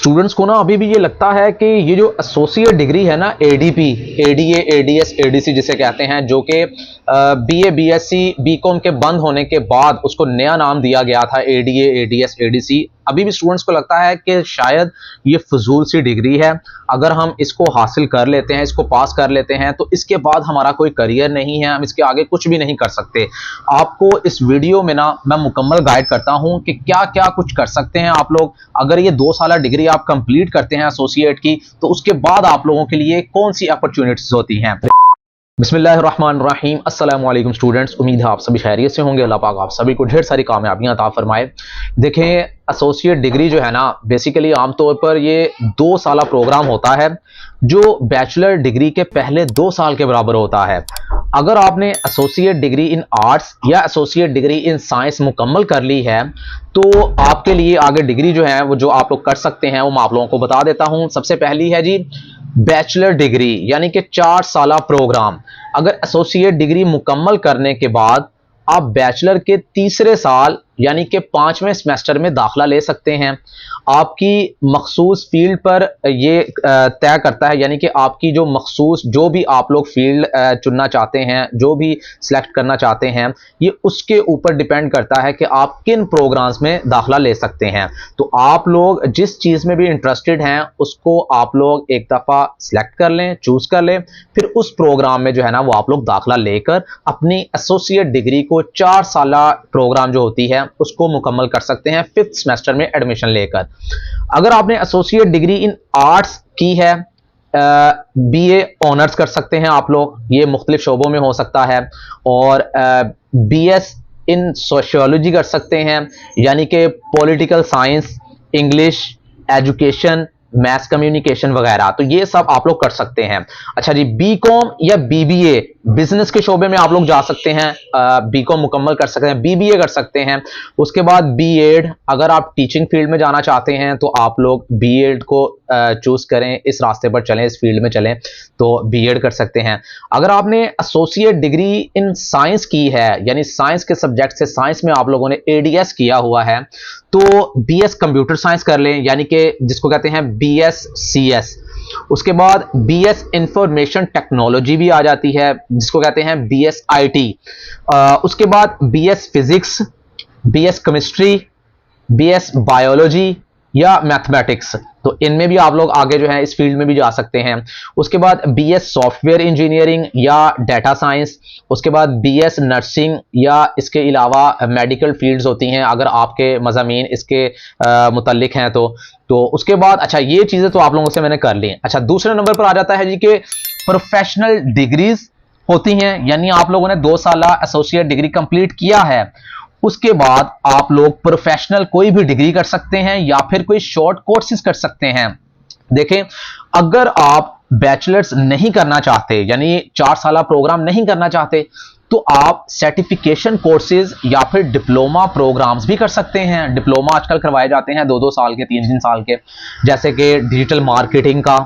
Students को ना अभी भी ये लगता है कि ये जो एसोसिएट डिग्री है ना, एडीपी, एडीए, एडीएस, एडीसी जिसे कहते हैं, जो कि बीए, बीएससी, बीकॉम के बंद होने के बाद उसको नया नाम दिया गया था, एडीए, एडीएस, एडीसी। अभी भी स्टूडेंट्स को लगता है कि शायद ये फजूल सी डिग्री है, अगर हम इसको हासिल कर लेते हैं, इसको पास कर लेते हैं तो इसके बाद हमारा कोई करियर नहीं है, हम इसके आगे कुछ भी नहीं कर सकते। आपको इस वीडियो में ना मैं मुकम्मल गाइड करता हूं कि क्या क्या कुछ कर सकते हैं आप लोग। अगर ये 2 साल डिग्री आप कंप्लीट करते हैं एसोसिएट की, तो उसके बाद आप लोगों के लिए कौन सी अपॉर्चुनिटीज होती हैं। बिस्मिल्लाहिर्रहमानिर्रहीम, अस्सलाम वालेकुम स्टूडेंट्स, उम्मीद है आप सभी खैरियत से होंगे। अल्लाह पाक आप सभी को ढेर सारी कामयाबियां अता फरमाए। देखें, एसोसिएट डिग्री जो है ना, बेसिकली आमतौर पर ये 2 साल प्रोग्राम होता है जो बैचलर डिग्री के पहले 2 साल के बराबर होता है। अगर आपने एसोसिएट डिग्री इन आर्ट्स या एसोसिएट डिग्री इन साइंस मुकम्मल कर ली है, तो आपके लिए आगे डिग्री जो है वो जो आप लोग कर सकते हैं वो मैं आप लोगों को बता देता हूं। सबसे पहली है जी बैचलर डिग्री, यानी कि 4 साल प्रोग्राम। अगर एसोसिएट डिग्री मुकम्मल करने के बाद आप बैचलर के तीसरे साल यानी कि 5वें सेमेस्टर में दाखिला ले सकते हैं। आपकी मखसूस फील्ड पर ये तय करता है, यानी कि आपकी जो मखसूस जो भी आप लोग फील्ड चुनना चाहते हैं, जो भी सिलेक्ट करना चाहते हैं, ये उसके ऊपर डिपेंड करता है कि आप किन प्रोग्राम्स में दाखिला ले सकते हैं। तो आप लोग जिस चीज़ में भी इंटरेस्टेड हैं उसको आप लोग एक दफ़ा सिलेक्ट कर लें, चूज कर लें, फिर उस प्रोग्राम में जो है ना वो आप लोग दाखिला लेकर अपनी एसोसिएट डिग्री को 4 साल प्रोग्राम जो होती है उसको मुकम्मल कर सकते हैं 5th सेमेस्टर में एडमिशन लेकर। अगर आपने एसोसिएट डिग्री इन आर्ट्स की है, बीए ऑनर्स कर सकते हैं आप लोग, ये मुख्तलिफ शोबों में हो सकता है, और बीएस इन सोशियोलॉजी कर सकते हैं, यानी कि political science, English, education, maths communication वगैरह, तो ये सब आप लोग कर सकते हैं। अच्छा जी, बीकॉम या बीबीए बिजनेस के शोबे में आप लोग जा सकते हैं, बीकॉम मुकम्मल कर सकते हैं, बीबीए कर सकते हैं। उसके बाद बीएड, अगर आप टीचिंग फील्ड में जाना चाहते हैं तो आप लोग बीएड को चूज करें, इस रास्ते पर चलें, इस फील्ड में चलें तो बीएड कर सकते हैं। अगर आपने एसोसिएट डिग्री इन साइंस की है, यानी साइंस के सब्जेक्ट से साइंस में आप लोगों ने एडीएस किया हुआ है, तो बीएस कंप्यूटर साइंस कर लें, यानी कि जिसको कहते हैं बीएससीएस। उसके बाद बीएस इंफॉर्मेशन टेक्नोलॉजी भी आ जाती है, जिसको कहते हैं बीएसआईटी। उसके बाद BS physics, BS chemistry, BS biology या मैथमेटिक्स, तो इनमें भी आप लोग आगे जो है इस फील्ड में भी जा सकते हैं। उसके बाद बीएस सॉफ्टवेयर इंजीनियरिंग या डेटा साइंस। उसके बाद बीएस नर्सिंग, या इसके अलावा मेडिकल फील्ड्स होती हैं अगर आपके मज़ामीन इसके मुतल्लिक हैं तो उसके बाद अच्छा, ये चीज़ें तो आप लोगों से मैंने कर ली। अच्छा, दूसरे नंबर पर आ जाता है जी कि प्रोफेशनल डिग्रीज होती हैं, यानी आप लोगों ने 2 साल एसोसिएट डिग्री कंप्लीट किया है, उसके बाद आप लोग प्रोफेशनल कोई भी डिग्री कर सकते हैं या फिर कोई शॉर्ट कोर्सेज कर सकते हैं। देखें, अगर आप बैचलर्स नहीं करना चाहते, यानी 4 साल प्रोग्राम नहीं करना चाहते, तो आप सर्टिफिकेशन कोर्सेज या फिर डिप्लोमा प्रोग्राम्स भी कर सकते हैं। डिप्लोमा आजकल करवाए जाते हैं 2-2 साल के, 3-3 साल के, जैसे कि डिजिटल मार्केटिंग का,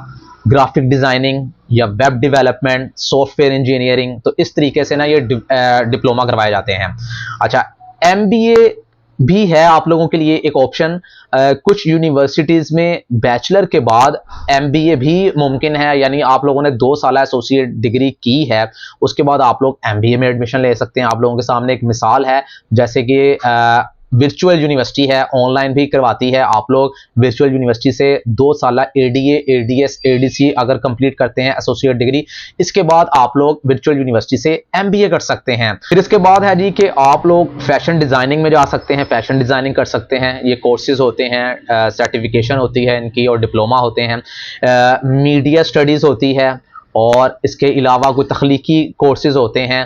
ग्राफिक डिजाइनिंग या वेब डेवलपमेंट, सॉफ्टवेयर इंजीनियरिंग, तो इस तरीके से ना ये डिप्लोमा करवाए जाते हैं। अच्छा, एमबीए भी है आप लोगों के लिए एक ऑप्शन। कुछ यूनिवर्सिटीज में बैचलर के बाद एमबीए भी मुमकिन है, यानी आप लोगों ने 2 साल एसोसिएट डिग्री की है, उसके बाद आप लोग एमबीए में एडमिशन ले सकते हैं। आप लोगों के सामने एक मिसाल है, जैसे कि वर्चुअल यूनिवर्सिटी है, ऑनलाइन भी करवाती है। आप लोग वर्चुअल यूनिवर्सिटी से 2 साल एडीए, एडीएस, एडीसी अगर कंप्लीट करते हैं एसोसिएट डिग्री, इसके बाद आप लोग वर्चुअल यूनिवर्सिटी से एमबीए कर सकते हैं। फिर इसके बाद है जी कि आप लोग फैशन डिजाइनिंग में जा सकते हैं, फैशन डिजाइनिंग कर सकते हैं। ये कोर्सेज होते हैं, सर्टिफिकेशन होती है इनकी और डिप्लोमा होते हैं। मीडिया स्टडीज होती है, और इसके अलावा कोई तख्लीकी कोर्सेज होते हैं।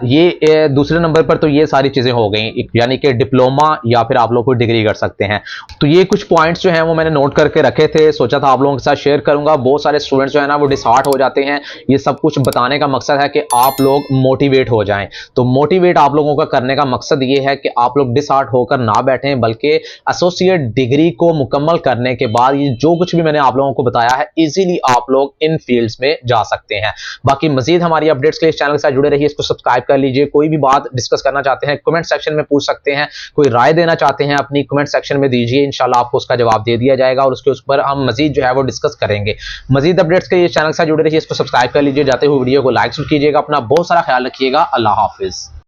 ये दूसरे नंबर पर तो ये सारी चीज़ें हो गई, यानी कि डिप्लोमा या फिर आप लोग कोई डिग्री कर सकते हैं। तो ये कुछ पॉइंट्स जो हैं वो मैंने नोट करके रखे थे, सोचा था आप लोगों के साथ शेयर करूंगा। बहुत सारे स्टूडेंट्स जो है ना वो डिसहार्ट हो जाते हैं। ये सब कुछ बताने का मकसद है कि आप लोग मोटिवेट हो जाएं। तो मोटिवेट आप लोगों का करने का मकसद ये है कि आप लोग डिसहार्ट होकर ना बैठें, बल्कि एसोसिएट डिग्री को मुकम्मल करने के बाद ये जो कुछ भी मैंने आप लोगों को बताया है, इजीली आप लोग इन फील्ड्स में जा जा सकते हैं। बाकी मजीद हमारी अपडेट्स के लिए इस चैनल के साथ जुड़े रहिए, इसको सब्सक्राइब कर लीजिए। कोई भी बात डिस्कस करना चाहते हैं कमेंट सेक्शन में पूछ सकते हैं, कोई राय देना चाहते हैं अपनी कमेंट सेक्शन में दीजिए, इंशाल्लाह आपको उसका जवाब दे दिया जाएगा और उसके ऊपर हम मजीद जो है वो डिस्कस करेंगे। मजीद अपडेट्स के लिए चैनल के साथ जुड़े रहिए, इसको सब्सक्राइब कर लीजिए। जाते हुए वीडियो को लाइक कीजिएगा। अपना बहुत सारा ख्याल रखिएगा। अल्लाह हाफिज।